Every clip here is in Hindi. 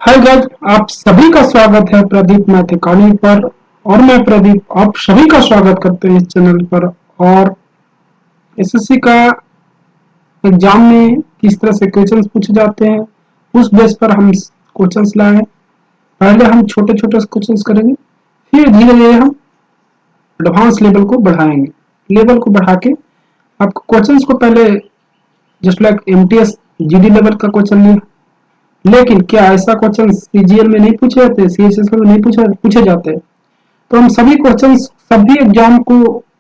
हाय गाइस, आप सभी का स्वागत है प्रदीप मैथ अकाडमी पर। और मैं प्रदीप आप सभी का स्वागत करते हैं इस चैनल पर। और एसएससी का एग्जाम में किस तरह से क्वेश्चंस पूछे जाते हैं उस बेस पर हम क्वेश्चंस लाए हैं। पहले हम छोटे छोटे क्वेश्चंस करेंगे, फिर धीरे धीरे हम एडवांस लेवल को बढ़ाएंगे। लेवल को बढ़ा के आपको क्वेश्चंस को पहले just like MTS GD level का क्वेश्चन लिया, लेकिन क्या ऐसा क्वेश्चन सीजीएल में नहीं पूछे जाते, सीएचएस में नहीं पूछे जाते। तो हम सभी क्वेश्चंस सभी एग्जाम को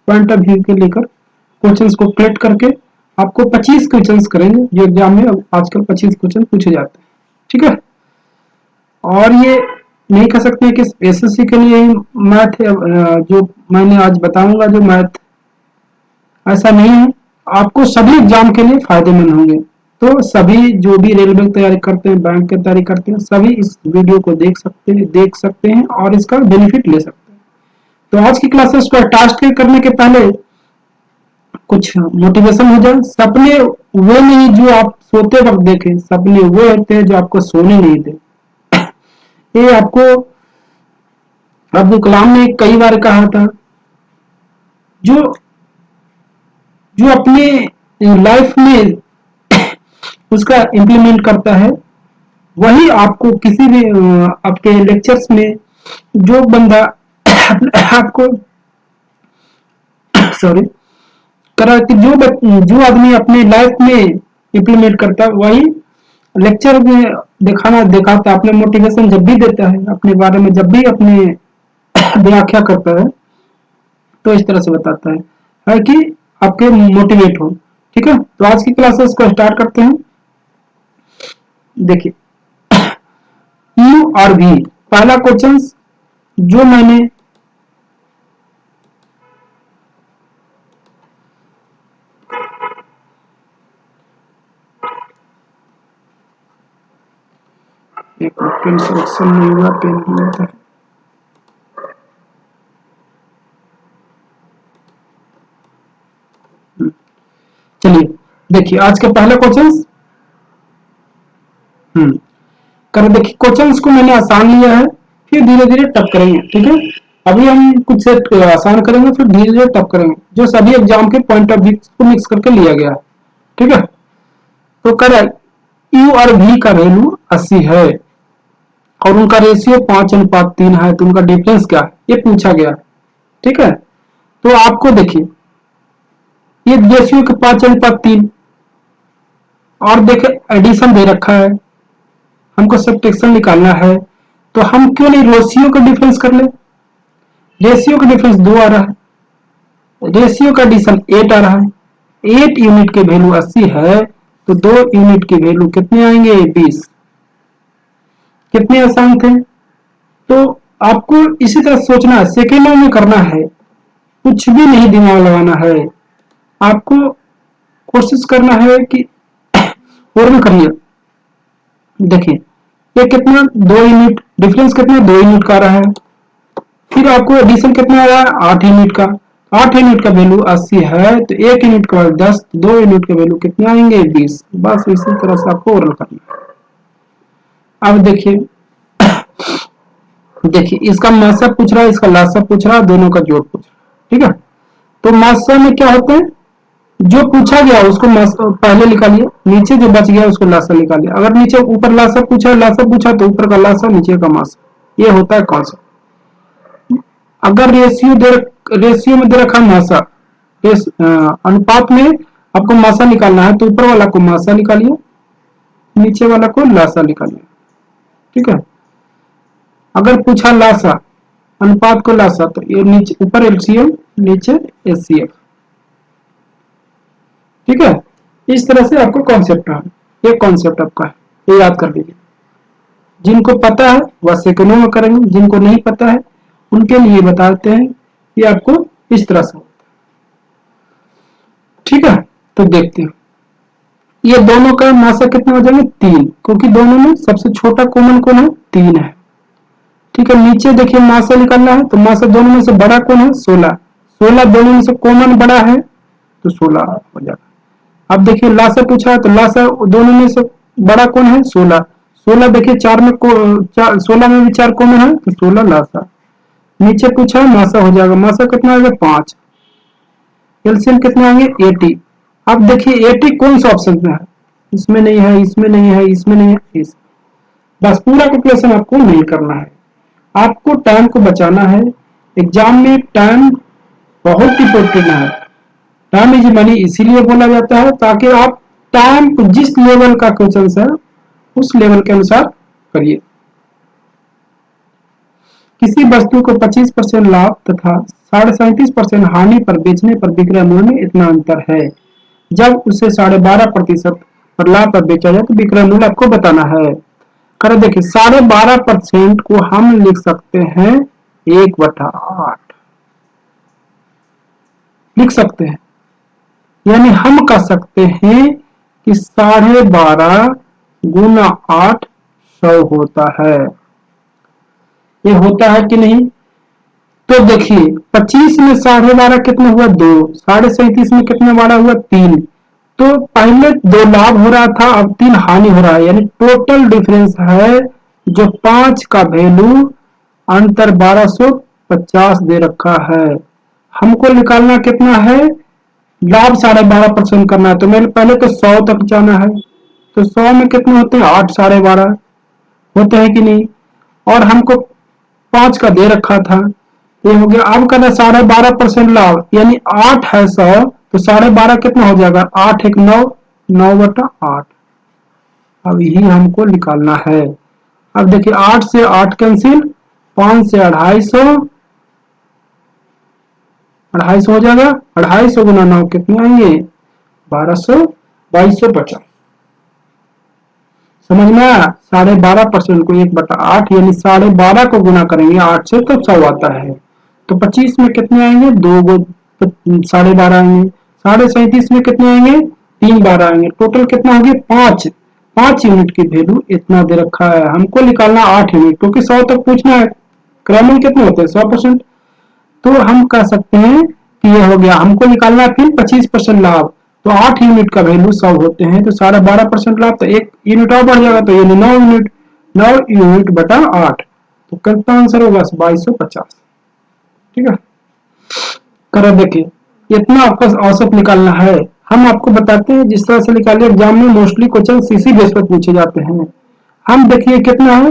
पॉइंट ऑफ व्यू के लेकर क्वेश्चंस को कलेक्ट करके आपको 25 क्वेश्चंस करेंगे, जो एग्जाम में आजकल 25 क्वेश्चन पूछे जाते हैं। ठीक है। और ये नहीं कह सकते कि एसएससी के लिए मैथ जो मैंने आज बताऊंगा जो मैथ, ऐसा नहीं है। आपको सभी एग्जाम के लिए फायदेमंद होंगे। तो सभी जो भी रेलवे की तैयारी करते हैं, बैंक की तैयारी करते हैं, सभी इस वीडियो को देख सकते हैं और इसका बेनिफिट ले सकते हैं। तो आज की क्लासेस को टास्क करने के पहले कुछ मोटिवेशन हो जाए। सपने वो नहीं जो आप सोते वक्त देखें, सपने वो होते हैं जो आपको सोने नहीं दे। ये आपको अब्दुल कलाम ने कई बार कहा था, जो जो अपने लाइफ में उसका इम्प्लीमेंट करता है वही आपको किसी भी आपके लेक्चर्स में जो बंदा आपको सॉरी करा कि जो आदमी अपने लाइफ में इम्प्लीमेंट करता है वही लेक्चर में दिखाता है। अपने मोटिवेशन जब भी देता है, अपने बारे में जब भी अपने व्याख्या करता है, तो इस तरह से बताता है कि आपके मोटिवेट हो। ठीक है। तो आज की क्लासेस को स्टार्ट करते हैं। देखिए, यू और भी पहला क्वेश्चन जो मैंने एक पेन सिलेक्शन नहीं हुआ, पेन हुआ था। चलिए देखिए आज का पहला क्वेश्चन कर। देखिए क्वेश्चंस को मैंने आसान लिया है, फिर धीरे धीरे टफ करेंगे। ठीक है। अभी हम कुछ सेट आसान करेंगे, फिर धीरे धीरे टफ करेंगे, जो सभी एग्जाम के पॉइंट ऑफ व्यू को मिक्स करके लिया गया है। ठीक है। तो करेक्ट, यू और भी का वैल्यू 80 है और उनका रेशियो 5:3 है। तो उनका डिफरेंस क्या है ये पूछा गया। ठीक है। तो आपको देखिए ये रेशियो के 5:3 और देखे एडिशन दे रखा है, हमको सब्ट्रैक्शन निकालना है। तो हम क्यों नहीं रेशियो का डिफरेंस कर ले। रेशियो का डिफरेंस 2 आ रहा है, रेशियो का एडिशन 8 आ रहा है। 8 यूनिट के वैल्यू 80 है, तो 2 यूनिट की वैल्यू कितने आएंगे 20। कितने आसान थे। तो आपको इसी तरह सोचना है, सेकेंडों में करना है, कुछ भी नहीं दिमाग लगाना है। आपको कोशिश करना है कि और भी करिए। देखिए ये कितना 2 यूनिट डिफरेंस, कितना 2 यूनिट का रहा है। फिर आपको एडिशन कितना आ रहा है 8 यूनिट का। 8 यूनिट का वैल्यू 80 है, तो 1 यूनिट का 10, 2 यूनिट के वैल्यू कितने आएंगे 20। बस इसी तरह से आपको ओरल करना है। अब देखिए देखिए इसका मासा पूछ रहा है, इसका लासा पूछ रहा है, दोनों का जोड़ पूछ रहा है। ठीक है। तो मासा में क्या होता है, जो पूछा गया उसको पहले निकालिए, नीचे जो बच गया उसको लासा निकालिए। अगर नीचे ऊपर लासा पूछा तो ऊपर का लासा नीचे का मासा, ये होता है कॉन्सेप्ट। अगर रेशियो में दे रखा मासा, अनुपात में आपको मासा निकालना है, तो ऊपर वाला को मासा निकालिए, नीचे वाला को लासा निकालिए। ठीक है। अगर पूछा लासा, अनुपात को लासा, तो ये नीचे ऊपर एलसीएम नीचे एचसीएफ। ठीक है। इस तरह से आपको कॉन्सेप्ट है, ये कॉन्सेप्ट आपका है, ये याद कर लीजिए। जिनको पता है वह सेकंडों में करेंगे, जिनको नहीं पता है उनके लिए बताते हैं कि आपको इस तरह से। ठीक है। तो देखते हैं ये दोनों का मासा कितना हो जाएगा 3, क्योंकि दोनों में सबसे छोटा कॉमन कौन है 3 है। ठीक है। नीचे देखिए मासा निकालना है, तो मासा दोनों में से बड़ा कौन है 16। 16 दोनों में से कॉमन बड़ा है, तो 16 हो जाएगा। अब देखिए लासा पूछा है, तो लासा दोनों में से बड़ा कौन है 16। 16 देखिए 4 में को 16 में भी 4 कॉमन है तो 16 लासा। नीचे पूछा है मासा हो जाएगा, मासा कितना आएगा 5, एलसीएम कितना आएंगे 80। अब देखिए 80 कौन सा ऑप्शन में है, इसमें नहीं है, इसमें नहीं है, इसमें नहीं है, इस बस पूरा कैलकुलेशन आपको नहीं करना है, आपको टाइम को बचाना है। एग्जाम में टाइम बहुत इंपॉर्टेंट है। टाइम इज मनी इसीलिए बोला जाता है ताकि आप टाइम को जिस लेवल का क्वेश्चन है उस लेवल के अनुसार करिए। किसी वस्तु को 25% लाभ तथा 37.5% हानि पर बेचने पर विक्रय मूल्य में इतना अंतर है। जब उसे 12.5% पर लाभ पर बेचा जाए तो विक्रय मूल्य आपको बताना है। कर देखिए 12.5% को हम लिख सकते हैं 1/8 लिख सकते हैं, यानी हम कह सकते हैं कि 12.5 गुना 8 100 होता है। ये होता है कि नहीं? तो देखिए 25 में 12.5 कितना हुआ 2, 37.5 में कितना बड़ा हुआ 3, तो पहले 2 लाभ हो रहा था अब 3 हानि हो रहा है, यानी टोटल डिफरेंस है जो 5 का वैल्यू अंतर 1250 दे रखा है। हमको निकालना कितना है, लाभ 12.5% करना है, तो मैंने पहले तो 100 तक जाना है, तो 100 में कितने होते हैं 8 12.5 होते हैं कि नहीं, और हमको 5 का दे रखा था, ये हो गया। अब करना 12.5% लाभ, यानी 8 है 100 तो 12.5 कितना हो जाएगा 8 1 9, 9/8। अब यही हमको निकालना है। अब देखिए 8 से 8 कैंसिल, 5 से 250, 250 हो जाएगा, 250 गुना 9 कितने आएंगे 1200, 2250। समझ में आया? 12.5% को 1/8 यानी 12.5 को गुना करेंगे 8 से तो 100 आता है, तो 25 में कितने आएंगे 2 गो 12.5 आएंगे, 37.5 में कितने आएंगे 3 12 आएंगे, टोटल कितना हो गया 5 यूनिट की वैल्यू इतना दे रखा है। हमको निकालना 8 यूनिट, क्योंकि 100 तक पूछना है, क्रैमल कितने होते हैं 100%, तो हम कह सकते हैं कि ये हो गया। हमको निकालना है फिर 25% लाभ, तो 8 यूनिट का वैल्यू 100 होते हैं, तो 12.5% लाभ, तो 1 यूनिट और बढ़ जाएगा, तो ये 9 यूनिट, 9 यूनिट बटा 8, तो कितना आंसर होगा 2250। ठीक है, करो देखिए इतना आपको औसत निकालना है। हम आपको बताते हैं जिस तरह से निकालिए, एग्जाम में मोस्टली क्वेश्चन इसी बेस पर पूछे जाते हैं। हम देखिए कितना है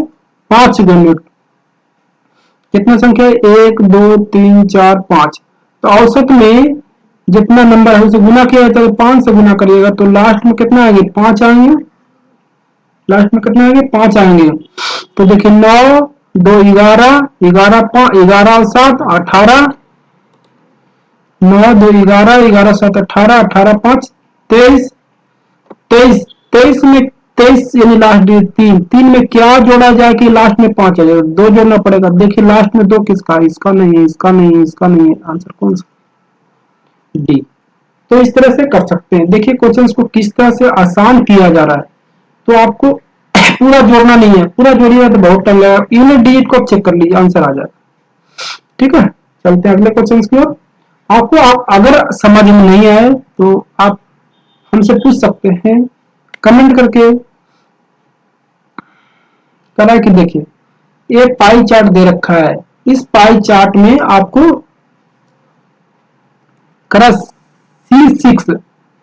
5 यूनिट, कितना संख्या है 1 2 3 4 5, तो औसत में जितना नंबर है उसे गुना किया जाता है, 5 से गुना करिएगा तो लास्ट में कितना आएंगे 5 आएंगे, लास्ट में कितना आएंगे 5 आएंगे। तो देखिए 9 2 11 11 5 11 7 18, 9 2 11 11 7 18 18 5 23, 23 में 23 यानी लास्ट तीन, 3 में क्या जोड़ा जाए कि लास्ट में 5 आ जाए, 2 जोड़ना पड़ेगा। देखिए लास्ट में 2 किसका है, इसका नहीं है, इसका नहीं है, इसका नहीं है, आंसर कौन सा डी। तो इस तरह से कर सकते हैं। देखिए क्वेश्चंस को किस तरह से आसान किया जा रहा है, तो आपको पूरा जोड़ना नहीं है, पूरा जोड़िएगा तो बहुत टाइम लगेगा, यूनिट डिजिट को चेक कर लीजिए आंसर आ जाएगा। ठीक है, चलते हैं अगले क्वेश्चन की ओर। आपको आप अगर समझ में नहीं आए तो आप हमसे पूछ सकते हैं कमेंट करके। करा कि देखिए ये पाई चार्ट दे रखा है, इस पाई चार्ट में आपको करा C6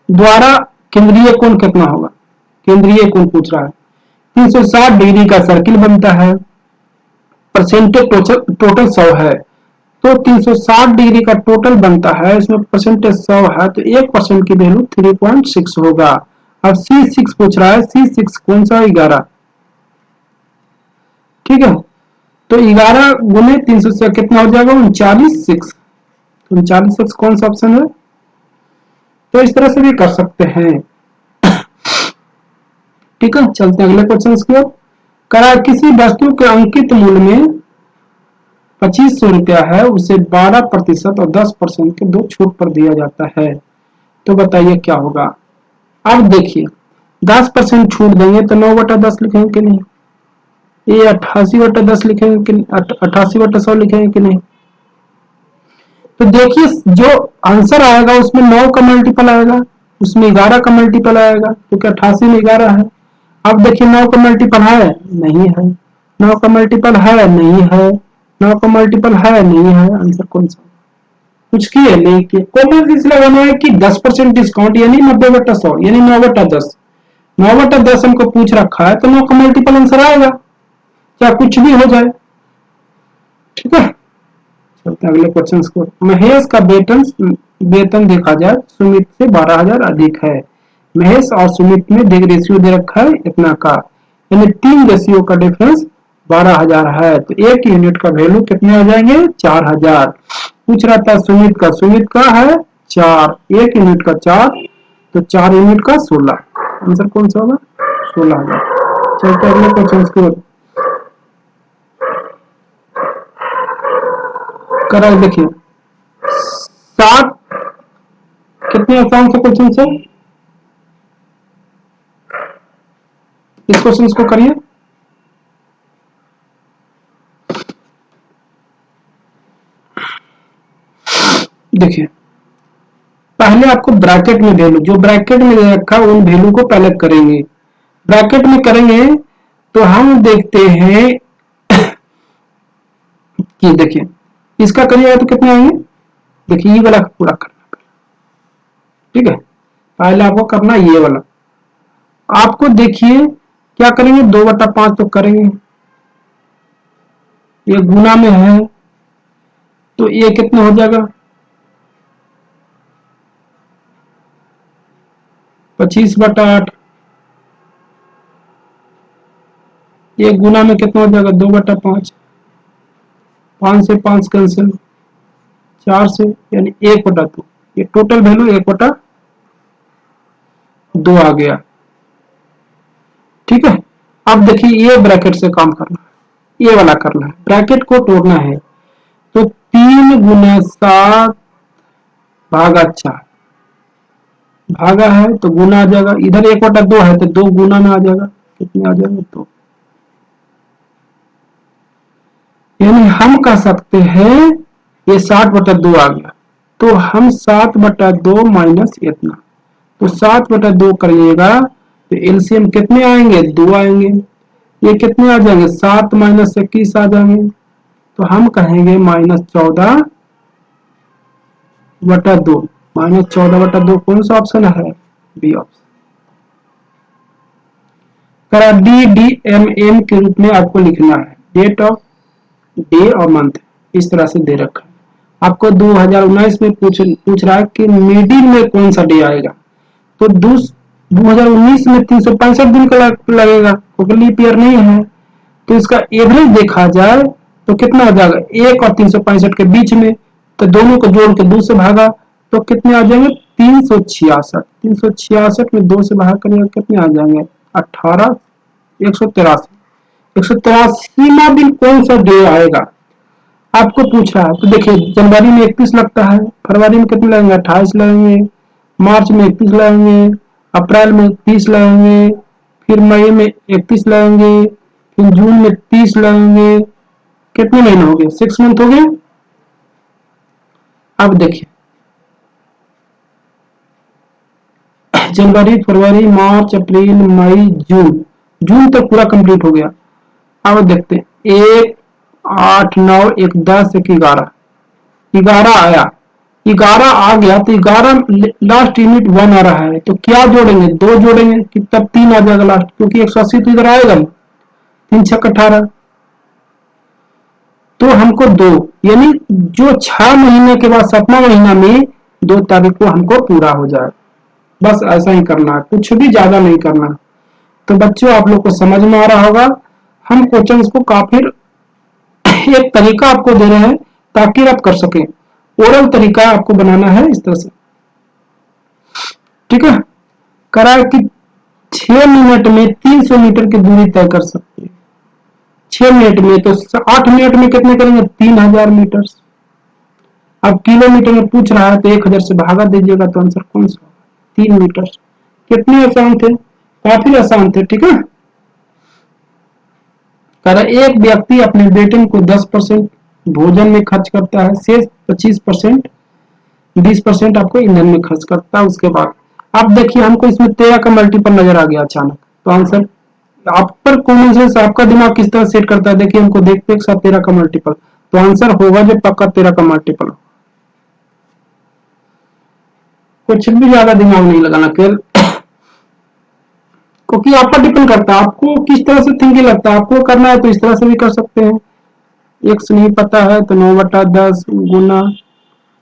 द्वारा केंद्रीय कोण कितना होगा, केंद्रीय कोण पूछ रहा है। 360 डिग्री का सर्किल बनता है, परसेंटेज टोटल 100 है, तो 360 डिग्री का टोटल बनता है, इसमें परसेंटेज 100 है, तो 1% की वैल्यू 3.6 होगा। अब C6 पूछ रहा है, C6 कौन सा 11, ठीक है, तो 11 गुने 300 से कितना हो जाएगा 39 6, 39 6 कौन सा ऑप्शन है। तो इस तरह से भी कर सकते हैं। ठीक है, चलते हैं अगले क्वेश्चन की ओर। करा किसी वस्तु के अंकित मूल्य में 2500 रुपया है, उसे 12% और 10% के दो छूट पर दिया जाता है, तो बताइए क्या होगा। अब देखिए 10% छूट देंगे तो 9/10 लिखेंगे कि नहीं, ये 88/10 लिखेंगे कि 88/100 लिखेंगे कि नहीं। तो देखिए जो आंसर आएगा उसमें 9 का मल्टीपल आएगा, उसमें 11 का मल्टीपल आएगा, क्योंकि 88 में 11 है। अब देखिए 9 का मल्टीपल है नहीं है, 9 का मल्टीपल है नहीं है, 9 का मल्टीपल है नहीं है, आंसर कौन सा? कुछ किए नहीं किए। कॉमन सेंस लगाना है कि 10% डिस्काउंट यानी 90/100 यानी 9/10, 9/10 हमको पूछ रखा है तो 9 का मल्टीपल आंसर आएगा, चाहे कुछ भी हो जाए। ठीक है, चलते हैं अगले क्वेश्चन को। महेश का वेतन वेतन देखा जाए सुमित से 12,000 अधिक है। महेश और सुमित में देख रेशियो दे रखा है इतना का, यानी 3 रेशियो का डिफरेंस 12,000 है, तो एक यूनिट का वैल्यू कितने आ जाएंगे? 4,000। पूछ रहा था सुमित का है 4, एक यूनिट का 4, तो 4 यूनिट का 16, आंसर कौन सा होगा? 16,000। चलते अगले क्वेश्चन को करा देखिए। 7 कितने आसान से क्वेश्चन से इस क्वेश्चन को करिए। देखिए पहले आपको ब्रैकेट में वैल्यू जो ब्रैकेट में रखा उन वैल्यू को पहले करेंगे, ब्रैकेट में करेंगे तो हम देखते हैं कि देखिए इसका करिएगा तो कितने आएंगे? देखिए ये वाला पूरा करना, ठीक है, पहले आपको करना ये वाला। आपको देखिए क्या करेंगे, 2/5 तो करेंगे, ये गुना में है तो ये कितना हो जाएगा? 25/8, ये गुना में कितना हो जाएगा? 2/5, 5 से 5 कैंसिल, 4 से यानी 1/2, ये टोटल वैल्यू 1/2 आ गया। ठीक है, अब देखिए ये ब्रैकेट से काम करना है, ये वाला करना है, ब्रैकेट को तोड़ना है, तो 3 गुना 7 भागा 4 भागा है तो गुना आ जाएगा, इधर 1/2 है तो 2 गुना में आ जाएगा, कितने आ जाएगा? 2। यानी हम कह सकते हैं ये 60/2 आ गया, तो हम 7/2 माइनस इतना, तो 7/2 करिएगा तो एलसीएम कितने आएंगे? 2 आएंगे। ये कितने आ जाएंगे? 7 माइनस 21 आ जाएंगे, तो हम कहेंगे -14/2, -14/2 कौन सा ऑप्शन है? B option. करा DDMM के रूप में आपको लिखना है, डेट ऑफ डे और मंथ, इस तरह से दे रखा है। आपको 2019 में पूछ रहा है कि मिडिल में कौन सा डे आएगा, तो 2019 में 365 दिन का लगेगा क्योंकि लीप ईयर नहीं है, तो इसका एवरेज देखा जाए तो कितना आ जाएगा? 1 और 365 के बीच में, तो दोनों को जोड़ के 2 से भागा तो कितने आ जाएंगे? 366। 366 में 2 से भाग करिएगा कितने आ जाएंगे? 18, 183। 183वां दिन कौन सा डे आएगा आपको पूछ रहा है, तो देखिए जनवरी में 31 लगता है, फरवरी में कितने लगेंगे? 28 लगेंगे, मार्च में 31 लगेंगे, अप्रैल में 30 लगेंगे, फिर मई में 31 लगेंगे, फिर जून में 30 लगेंगे, कितने महीने हो गए? 6 मंथ हो गए। अब देखिए जनवरी, फरवरी, मार्च, अप्रैल, मई, जून, जून तक पूरा कंप्लीट हो गया। अब देखते हैं 1, 8, 9, 1, 10, 1, 11, 11 आया, 11 आ गया तो 11 लास्ट यूनिट 1 आ रहा है, तो क्या जोड़ेंगे? 2 जोड़ेंगे कि तब 3 आ जाएगा लास्ट, क्योंकि 180 तो इधर आएगा, 3 6 18, तो हमको 2 यानी जो 6 महीने के बाद 7वां महीना में 2 तारीख को हमको पूरा हो जाए। बस ऐसा ही करना है, कुछ भी ज्यादा नहीं करना। तो बच्चों आप लोग को समझ में आ रहा होगा, हम क्वेश्चंस को काफी एक तरीका आपको दे रहे हैं ताकि आप कर सकें, ओरल तरीका आपको बनाना है इस तरह से। ठीक है, करा कि 6 मिनट में 300 मीटर की दूरी तय कर सकते हैं। 6 मिनट में तो 8 मिनट में कितने करेंगे? 3000 मीटर। अब किलोमीटर में पूछ रहा है तो 1000 से भागा दीजिएगा तो आंसर कौन सा? 3 मीटर। कितने आसान थे, काफी आसान थे। ठीक है, करा एक व्यक्ति अपने वेतन को 10% भोजन में खर्च करता है, शेष 25%, 20% आपको ईंधन में खर्च करता है। उसके बाद अब देखिए हमको इसमें 13 का मल्टीपल नजर आ गया अचानक, तो आंसर आप पर कॉमन सेंस, आपका दिमाग किस तरह सेट करता है। देखिए हमको देखते एक साथ 13 का मल्टीपल, तो आंसर होगा जो पक्का 13 का मल्टीपल। कुछ भी ज्यादा दिमाग नहीं लगाना केवल, क्योंकि आप पर डिपेंड करता है आपको किस तरह से थिंकिंग लगता है। आपको करना है तो इस तरह से भी कर सकते हैं। एक्स नहीं पता है तो 9/10 गुना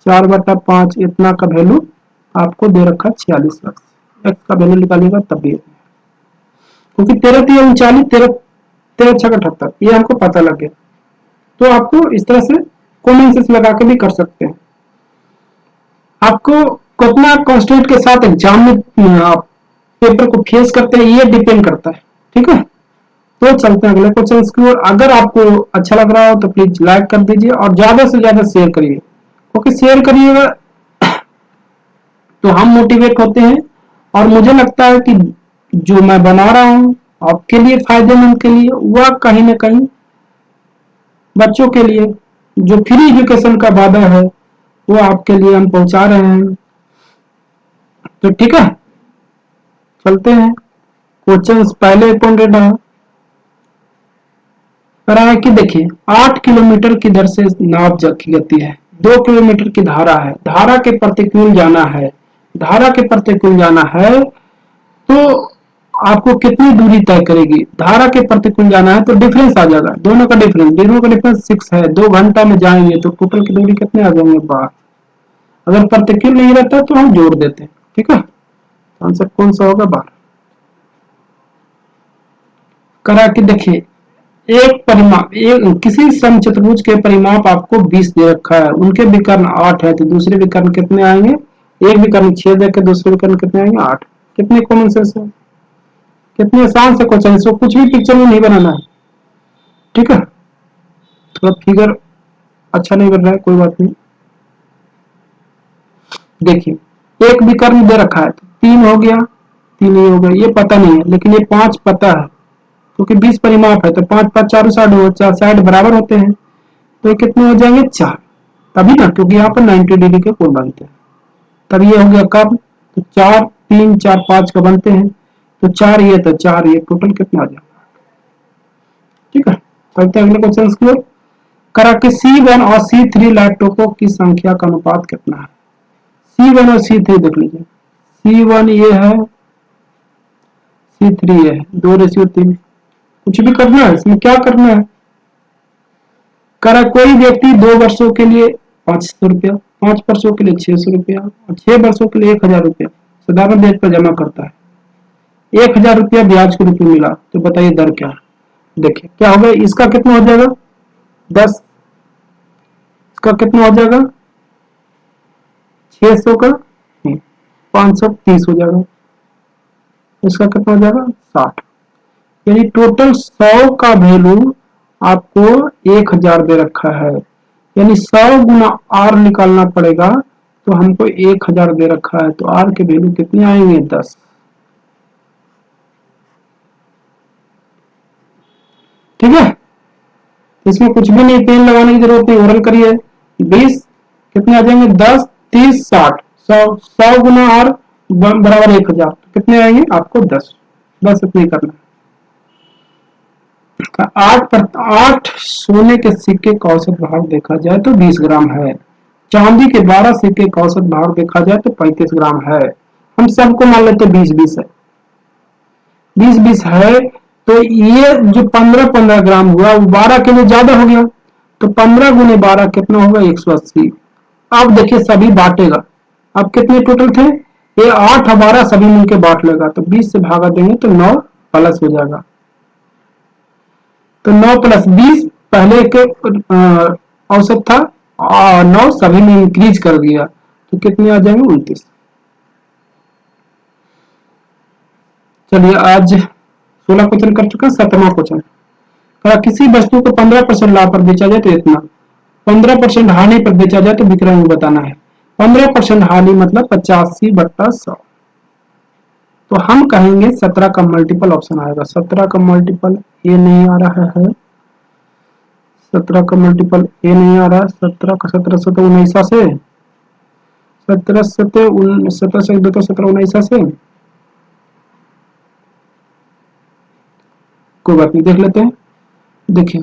4/5 इतना का वैल्यू आपको दे रखा 46 लाख। एक्स का वैल्यू निकालिएगा तब भी, क्योंकि 13 3 39 13 13 6 78 ये हमको पता लग गया। तो आपको इस तरह से कॉमन सेंस लगा के भी कर सकते हैं। आपको कितना कॉन्स्टेंट के साथ एग्जाम में आप पेपर को फेस करते हैं ये डिपेंड करता है। ठीक है, तो चलते हैं अगले क्वेश्चन की ओर। अगर आपको अच्छा लग रहा हो तो प्लीज लाइक कर दीजिए और ज्यादा से ज्यादा शेयर करिए, क्योंकि शेयर करिएगा तो हम मोटिवेट होते हैं। और मुझे लगता है कि जो मैं बना रहा हूँ आपके लिए फायदेमंद के लिए, वह कहीं ना कहीं बच्चों के लिए जो फ्री एजुकेशन का वादा है वो आपके लिए हम पहुंचा रहे हैं। तो ठीक है, चलते हैं। क्वेश्चन पहले इंपॉर्टेंट है, करा है कि देखिए 8 किलोमीटर की दर से नाव की गति है, 2 किलोमीटर की धारा है, धारा के प्रतिकूल जाना है, धारा के प्रतिकूल जाना है तो आपको कितनी दूरी तय करेगी। धारा के प्रतिकूल जाना है तो डिफरेंस आ जाएगा, दोनों का डिफरेंस 6 है। 2 घंटा में जाएंगे तो टोटल की दूरी कितने आ जाएंगे 12। अगर प्रतिकूल नहीं रहता तो हम जोड़ देते हैं। ठीक है, आंसर कौन सा होगा 12। करा कि देखिए एक परिमाप, एक किसी समचतुर्भुज के परिमाप आपको 20 दे रखा है, उनके विकर्ण 8 है तो दूसरे विकर्ण कितने आएंगे। एक विकर्ण 6 देकर दूसरे विकर्ण कितने आएंगे 8। कितने कॉमन सेंस है, कितने आसान से क्वेश्चन, इसको कुछ भी पिक्चर में नहीं बनाना है। ठीक है, थोड़ा फिगर अच्छा नहीं बन रहा है, कोई बात नहीं। देखिए एक विकर्ण दे रखा है तो 3 हो गया, 3 ही हो गया, ये पता नहीं है, लेकिन ये 5 पता है क्योंकि 20 परिमाप है तो 5 5 चारों साइड बराबर होते हैं, तो ये कितने हो जाएंगे 4। तभी ना, क्योंकि यहाँ पर 90 डिग्री के कोण बनते हैं। तब ये हो गया कब, तो 4 3 4 5 का बनते हैं तो 4 ये तो 4 ये, टोटल कितना आ जाएगा। ठीक है, चलते हैं अगले क्वेश्चन की ओर। करा कि C1 और C3 लैपटॉपों की संख्या का अनुपात कितना है। C1 और C3 देख लीजिए, C1 ये है, C3 ये है, 2:3। कुछ भी करना है इसमें, क्या करना है। करा कोई व्यक्ति 2 वर्षों के लिए 500 रुपया, 5 वर्षों के लिए 600 रुपया और 6 वर्षों के लिए 1000 रुपया साधारण ब्याज पर जमा करता है। 1000 रुपया ब्याज के रूप में मिला, तो बताइए दर क्या है। देखिए क्या होगा, इसका कितना हो जाएगा 10, इसका कितना हो जाएगा 600 का 530 हो जाएगा, इसका कितना हो जाएगा 60। यानी टोटल 100 का वैल्यू आपको 1000 दे रखा है, यानी 100 गुना आर निकालना पड़ेगा। तो हमको 1000 दे रखा है तो आर के वैल्यू कितने आएंगे 10। ठीक है, इसमें कुछ भी नहीं, पेन लगाने की जरूरत नहीं, ओरल करिए। 20 कितने आ जाएंगे 10 30 60, 100 गुना आर बराबर 1000, कितने आएंगे आपको 10। बस इतना ही करना। 8 सोने के सिक्के का औसत भार देखा जाए तो 20 ग्राम है, चांदी के 12 सिक्के का औसत भार देखा जाए तो 35 ग्राम है। हम सबको मान लेते 20-20 है, 20-20 है। तो ये जो 15-15 ग्राम हुआ वो 12 के लिए ज्यादा हो गया, तो 15 गुने 12 कितना होगा 180। अब देखिए सभी बांटेगा, अब कितने टोटल थे, ये 8 और 12 सभी मिलकर बांट लेगा, तो 20 से भागा देंगे तो 9 प्लस हो जाएगा। तो 9 + 20 पहले के औसत था और 9 सभी ने इंक्रीज कर दिया, तो कितने आ जाएंगे 29। चलिए आज 16 क्वेश्चन कर चुके हैं, 17वां क्वेश्चन। किसी वस्तु को 15% लाभ पर बेचा जाए तो इतना, 15% हानि पर बेचा जाए तो विक्रय मूल्य बताना है। 15% हानि मतलब 85/100, तो हम कहेंगे 17 का मल्टीपल ऑप्शन आएगा। 17 का मल्टीपल ये नहीं आ रहा है, 17 का मल्टीपल ए नहीं आ रहा, 17 का 17 से तो 19 से, 17 से 17 से 17 19 से कोई बात नहीं, देख लेते हैं। देखिए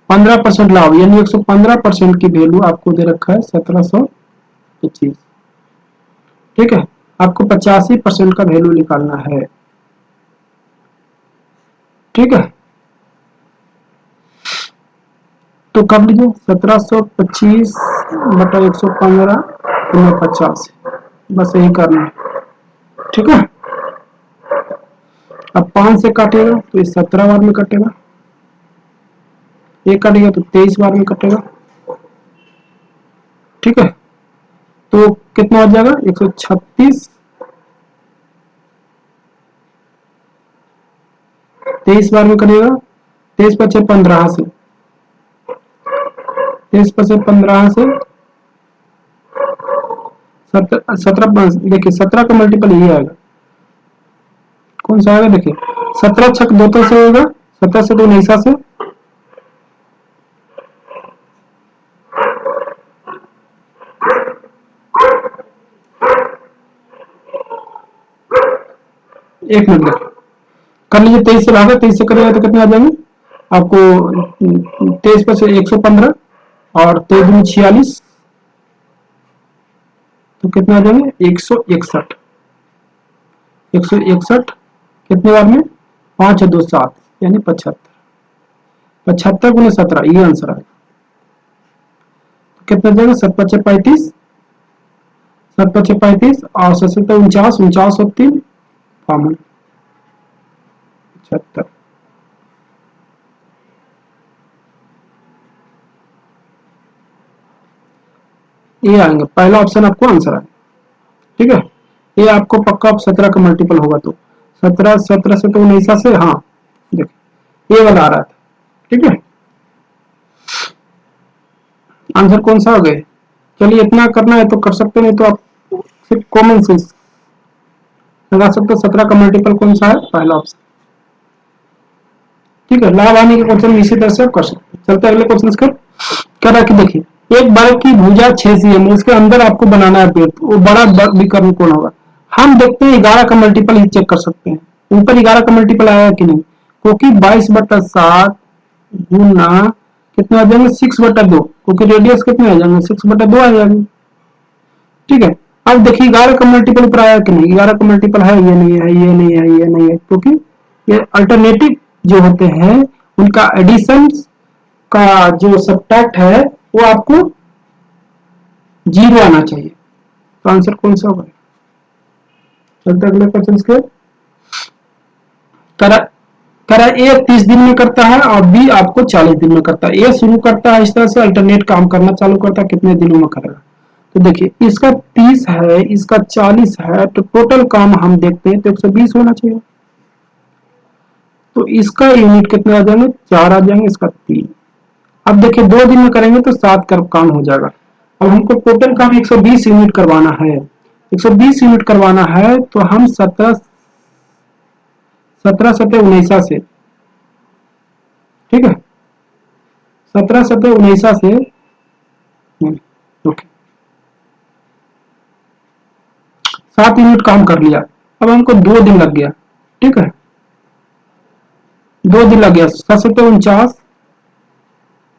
15% लाभ, यानी 115% की वैल्यू आपको दे रखा है 1725। ठीक है, आपको 85% का वैल्यू निकालना है। ठीक है, तो कर लीजिए 1725 बटा 115 गुना 50, बस यही करना है। ठीक है, अब 5 से काटेगा तो ये 17 बार में कटेगा, ये काटेगा तो 23 बार में कटेगा। ठीक है, तो कितना हो जाएगा 136, 23 बार में करेगा, 23 पचे 15 से, 23 पचे 15 से 17, देखिए 17 का मल्टीपल ये आएगा, कौन सा आएगा देखिए, 17 छक 2 तो से होगा, 17 से 2 19 से, एक मिनट देखिए कर लीजिए। 23 से भागा, 23 से करेगा तो कितने आ जाएंगे आपको, 23 पर से 115 और 23 में 46, तो कितने आ जाएंगे 161, 161 कितने बार में, 5 2 7 यानी 75, 75 गुने 17 ये आंसर आएगा। तो कितना जाएगा 7 5 35, 7 5 35 और 7 49, 49 और 3 52, 75। ये आएंगे, पहला ऑप्शन आपको आंसर आएगा। ठीक है, ये आपको पक्का 17 का मल्टीपल होगा, तो 17 17 से तो 19 से, हाँ देखिए ये वाला आ रहा था। ठीक है, आंसर कौन सा हो गए, चलिए इतना करना है तो कर सकते, नहीं तो आप सिर्फ कॉमन सेंस लगा सकते हो। 17 का मल्टीपल कौन सा है, पहला ऑप्शन। ठीक है, लाभ आने के क्वेश्चन इसी तरह से आप कर सकते हैं। चलते अगले क्वेश्चन कर कर रखिए। देखिए एक बर्फ की भुजा 6 cm, उसके अंदर आपको बनाना है पेड़, वो बड़ा विकर्ण कौन होगा। हम देखते हैं 11 का मल्टीपल ही चेक कर सकते हैं, ऊपर 11 का मल्टीपल आया कि नहीं, क्योंकि 22/7 गुना कितना आ जाएंगे 6/2, क्योंकि रेडियस कितने आ जाएंगे 6/2 आ जाएंगे। ठीक है, अब देखिए 11 का मल्टीपल ऊपर आया कि नहीं, 11 का मल्टीपल है, ये नहीं है, ये नहीं है, ये नहीं है, क्योंकि ये अल्टरनेटिव जो होते हैं उनका एडिशन का जो सब्ट्रैक्ट है वो आपको 0 आना चाहिए। तो आंसर कौन सा होगा। चलते अगले क्वेश्चन के। करा करा ए 30 दिन में करता है और बी आपको 40 दिन में करता है। ए शुरू करता है इस तरह से अल्टरनेट काम करना चालू करता है, कितने दिनों में करेगा। तो देखिए इसका 30 है, इसका 40 है, तो टोटल काम हम देखते हैं तो 120 होना चाहिए। तो इसका यूनिट कितने आ जाएंगे 4 आ जाएंगे, इसका 3। अब देखिए 2 दिन में करेंगे तो 7 का काम हो जाएगा। अब हमको टोटल काम 120 यूनिट करवाना है, 120 यूनिट करवाना है, तो हम 17 17 17 19 से, ठीक है 17 17 19 से, ओके 7 यूनिट काम कर लिया। अब हमको 2 दिन लग गया। ठीक है 2 दिन लग गया, 7 7 49,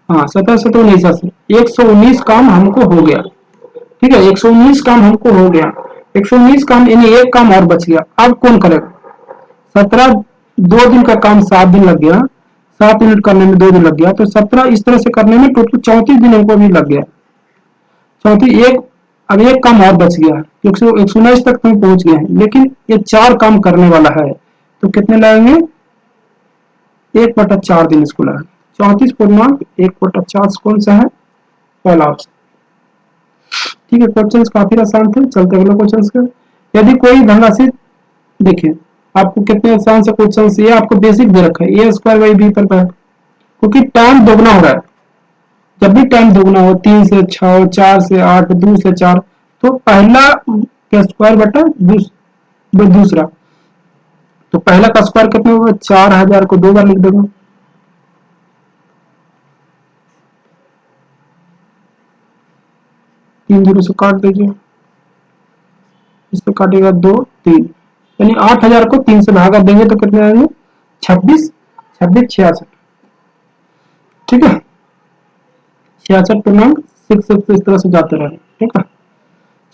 हाँ 17 17 19 से 119 काम हमको हो गया। ठीक है 119 काम हमको हो गया, 119 काम यानी एक काम और बच गया। अब कौन करेगा, 17 2 दिन का काम 7 दिन लग गया, 7 यूनिट करने में 2 दिन लग गया, तो 17 इस तरह से करने में टोटल 34 दिन हमको भी लग गया। 34 एक, अब एक काम और बच गया, 119 तक हम पहुंच गए हैं, लेकिन ये 4 काम करने वाला है, तो कितने लगेंगे 1/4 दिन इसको लगा। 34 पूर्णांक 1/4 कौन सा है, पहला ऑप्शन। ठीक है, क्वेश्चन काफी आसान थे। चलते अगले क्वेश्चन का। यदि कोई धनराशि, देखिए आपको कितने आसान से क्वेश्चन, ये आपको बेसिक दे रखा है, ए स्क्वायर बाई बी पर, क्योंकि टाइम दोगुना हो रहा है। जब भी टाइम दोगुना हो, 3 से 6, 4 से 8, 2 से 4, तो पहला का स्क्वायर बटा दूसरा, तो पहला का स्क्वायर कितना होगा, 4000 को 2 बार लिख देगा, तीन जीरो से काट दीजिए, इससे काटेगा 2 3, यानी 8000 को 3 से भागा देंगे तो कितने आएंगे 26 26 66, ठीक है। 66 पूर्णांक 6 इस तरह से जाते रहे, ठीक है।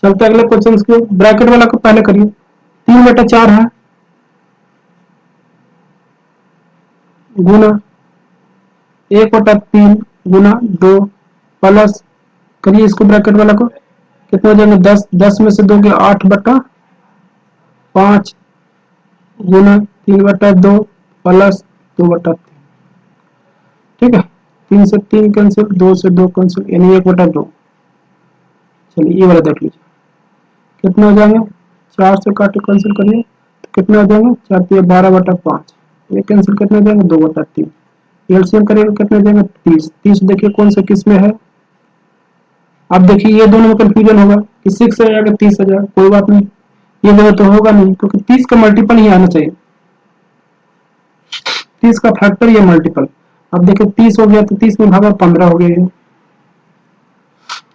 चलते अगले क्वेश्चन के, ब्रैकेट वाला को पहले करिए। 3/4 है गुना 1/3 गुना 2 प्लस, करिए इसको ब्रैकेट वाला को, कितना हो जाएगा 10, 10 में से 2 गया 8/5 गुना 3/2 प्लस 2/3, ठीक है। 3 से 3 कैंसिल, 2 से 2 कैंसिल, यानी 1/2। चलिए ये वाला देख लीजिए कितना हो जाएंगे, 4 से काटे कैंसिल करिए तो कितना हो जाएंगे, 4 12/5, ये कैंसिल कितने हो जाएंगे 2/3, एलसीएम करेंगे कितने हो जाएंगे 30, 30 देखिए कौन से किस में है। अब देखिए ये दोनों में कंफ्यूजन होगा कि 6 आ जाएगा 30 आ जाएगा, कोई बात नहीं, ये दोनों तो होगा नहीं क्योंकि 30 का मल्टीपल ही आना चाहिए, 30 का फैक्टर या मल्टीपल। अब देखिए 30 हो गया तो 30 में भागा 15 हो गया,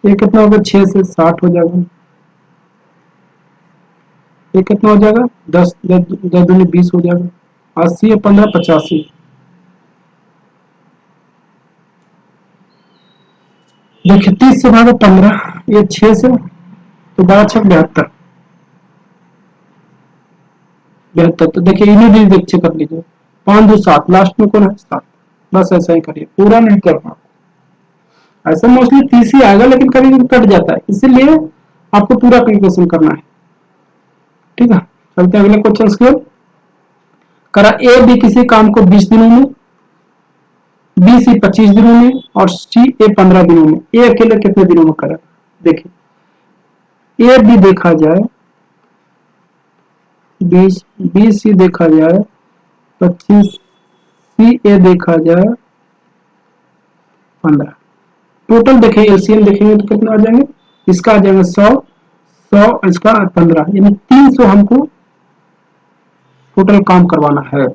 ये कितना होगा 6 से 60 हो जाएगा, ये कितना हो जाएगा 10 10 दूनी 20 हो जाएगा, 80 या 15 85, देखिए 30 से भागा 15, ये 6 से तो 12 6 72, 72, तो देखिए इन्हीं भी चेक कर लीजिए, 5 2 7, लास्ट में कौन है 7, बस ऐसा ही करिए, पूरा नहीं करना, ऐसा मोस्टली 30 ही आएगा लेकिन कभी कभी कट जाता है, इसीलिए आपको पूरा कैलकुलेशन करना है, ठीक है। चलते हैं अगले क्वेश्चन की ओर। करा ए बी किसी काम को 20 दिनों में, बी सी 25 दिनों में और सी ए 15 दिनों में, ए अकेले कितने दिनों में करेगा। देखिए ए बी देखा जाए 20, बी सी देखा जाए 25, सी ए देखा जाए 15, टोटल देखिए एलसीएम देखेंगे तो कितना आ जाएंगे, इसका आ जाएगा 100, 100 इसका 15, यानी 300 हमको टोटल काम करवाना है।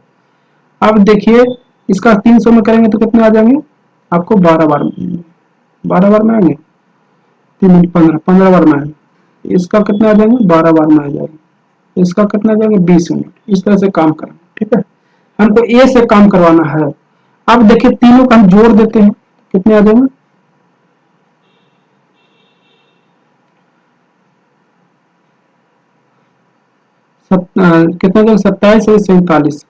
अब देखिए इसका 300 में करेंगे तो कितने आ जाएंगे, आपको 12 बार में, 12 बार में आएंगे, 3 15 15 बार में आएंगे, इसका कितना आ जाएंगे 12 बार में आ जाएंगे, इसका कितना आ जाएंगे 20 मिनट, इस तरह से काम करेंगे, ठीक है। हमको ए से काम करवाना है। अब देखिए तीनों का हम जोड़ देते हैं, कितने आ जाएंगे, कितना जाएगा 27 से 47,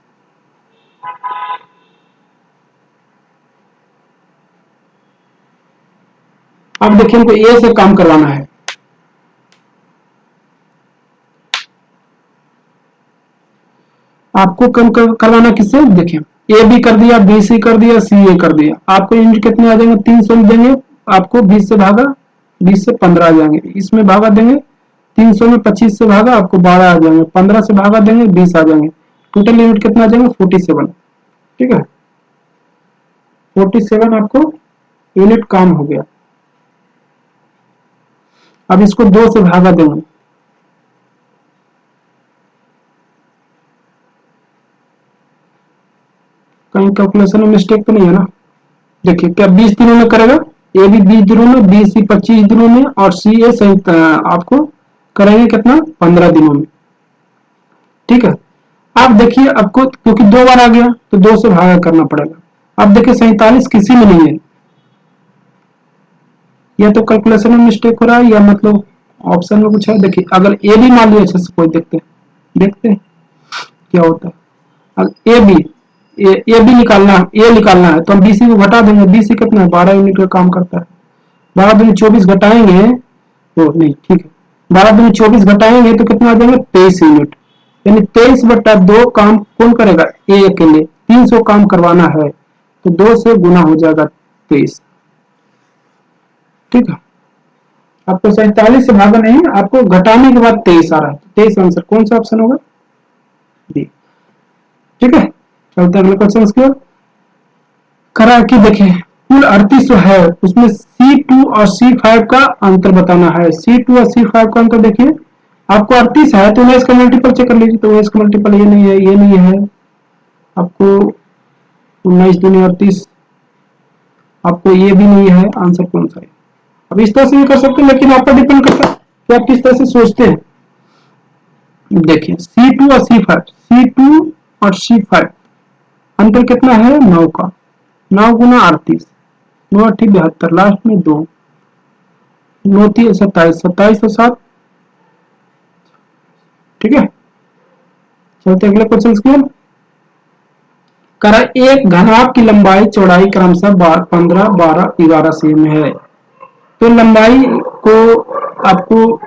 अब देखिए हमको ए से काम करवाना है, आपको कम करवाना किससे, देखिए ए बी कर दिया, बी सी कर दिया, सी ए कर दिया, आपको यूनिट कितने आ जाएंगे 300 में देंगे, आपको 20 से भागा 20 से 15 आ जाएंगे, इसमें भागा देंगे 300 में 25 से भागा आपको 12 आ जाएंगे, 15 से भागा देंगे 20 आ जाएंगे, टोटल यूनिट कितना आ जाएंगे 47, ठीक है। 47 आपको यूनिट काम हो गया। अब इसको 2 से भागा देंगे, कहीं कैलकुलेशन में मिस्टेक तो नहीं है ना। देखिए क्या 20 दिनों में करेगा, ए भी 20 दिनों में, बी सी 25 दिनों में और सी ए सहित आपको करेंगे कितना 15 दिनों में, ठीक है। आप देखिए आपको क्योंकि 2 बार आ गया तो 2 से भागा करना पड़ेगा। अब देखिए 47 किसी में नहीं है, या तो कैलकुलेशन में मिस्टेक हो रहा है या मतलब ऑप्शन में कुछ है। देखिए अगर ए भी मान लिया अच्छे से, कोई देखते हैं क्या होता है। अगर ए बी निकालना, ए निकालना है तो हम बीसी को घटा देंगे, बीसी कितना है 12 यूनिट का काम करता है, 12 दूनी 24 घटाएंगे तो नहीं, ठीक है 12 दूनी 24 घटाएंगे तो कितना आ जाएंगे 23 यूनिट, यानी 23/2 काम कौन करेगा ए अकेले, 300 काम करवाना है तो 2 से गुना हो जाएगा 23, ठीक है। आपको 47 से भागा नहीं, आपको घटाने के बाद 23 आ रहा है, 23 आंसर कौन सा ऑप्शन होगा, बी, ठीक है। चलते हैं अगले क्वेश्चन की ओर। करा कि देखें कुल 38 है, उसमें C2 और C5 का अंतर बताना है। C2 और C5 का अंतर देखिए, आपको 38 है तो 19 का मल्टीपल चेक कर लीजिए, तो 19 का मल्टीपल ये नहीं है, ये नहीं है, आपको 19 दूनी 38, आपको ये भी नहीं है, आंसर कौन सा है। अब इस तरह से भी कर सकते हैं लेकिन आप पर डिपेंड करता है कि आप किस तरह से सोचते हैं। देखिए C2 और C5, C2 और C5 अंतर कितना है 9 का। 9 गुना 38, 9 8 72, लास्ट में 2, 9 3 27, 27 और 7, ठीक है। चलते अगले क्वेश्चन की ओर। करा एक घनाभ की लंबाई चौड़ाई क्रमशः 15, 12, 11 सेमी है। तो लंबाई को आपको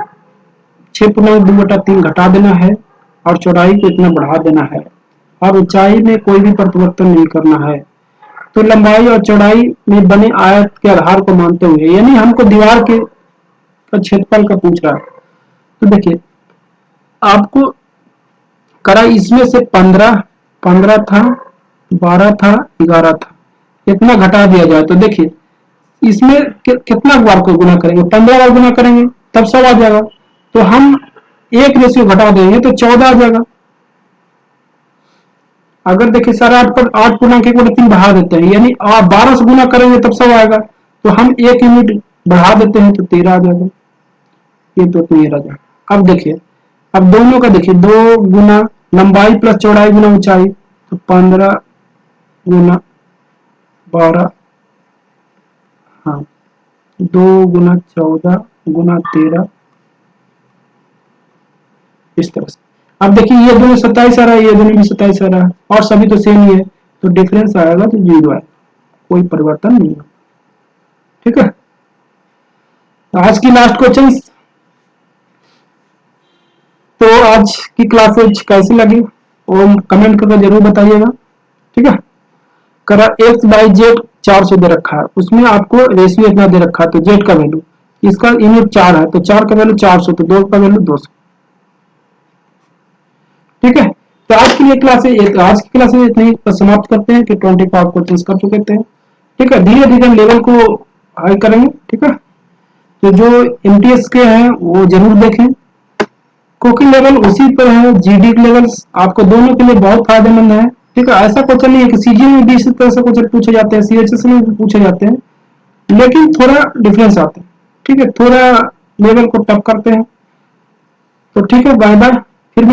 6.2/3 घटा देना है और चौड़ाई को इतना बढ़ा देना है और ऊंचाई में कोई भी परिवर्तन नहीं करना है। तो लंबाई और चौड़ाई में बने आयत के आधार को मानते हुए, यानी हमको दीवार के क्षेत्रफल का पूछ रहा है। तो देखिए आपको करा इसमें से 15 था, 12 था, 11 था, कितना घटा दिया जाए। तो देखिए इसमें कितना बार को गुना करेंगे, 15 बार गुना करेंगे तब 100 आ जाएगा। तो हम एक रेशियो घटा देंगे तो 14 आ जाएगा। अगर देखिए सारे 8 पर 8.1/3 बढ़ा देते हैं, यानी 12 से गुना करेंगे तब 100 आएगा। तो हम 1 यूनिट बढ़ा देते हैं तो 13 आ जाएगा। ये तो 13 आ जाएगा। अब देखिए, अब दोनों का देखिए, 2 गुना लंबाई प्लस चौड़ाई गुना ऊंचाई, तो 15 गुना 12, हाँ 2 गुना 14 गुना 13, इस तरह से। अब देखिए ये दोनों 27 आ रहा है, ये दोनों भी 27 आ रहा है और सभी तो सेम ही है, तो डिफरेंस आएगा तो 0 है, कोई परिवर्तन नहीं है। ठीक है, तो आज की लास्ट क्वेश्चन। तो आज की क्लासेज कैसी लगी वो कमेंट करके जरूर बताइएगा। ठीक है, करा एक्स बाई जेड 400 दे रखा है, उसमें आपको रेशियो इतना दे रखा है, तो जेड का वैल्यू, इसका यूनिट 4 है तो 4 का वैल्यू 400, तो 2 का वैल्यू 200। ठीक है, तो आज की क्लास इतनी समाप्त करते हैं कि 25 क्वेश्चन कर चुके थे। ठीक है, धीरे धीरे हम लेवल को हाई करेंगे। ठीक है, तो जो एमटीएस के हैं वो जरूर देखें, क्योंकि लेवल उसी पर है, जीडी लेवल आपको दोनों के लिए बहुत फायदेमंद है। ठीक है, ऐसा क्वेश्चन नहीं है कि सीजी में भी इसी तरह से क्वेश्चन पूछे जाते हैं, सीएचएस में भी पूछे जाते हैं, लेकिन थोड़ा डिफरेंस आते हैं। ठीक है, थोड़ा लेवल को टफ करते हैं। तो ठीक है, बाय बाय, फिर मिलेंगे।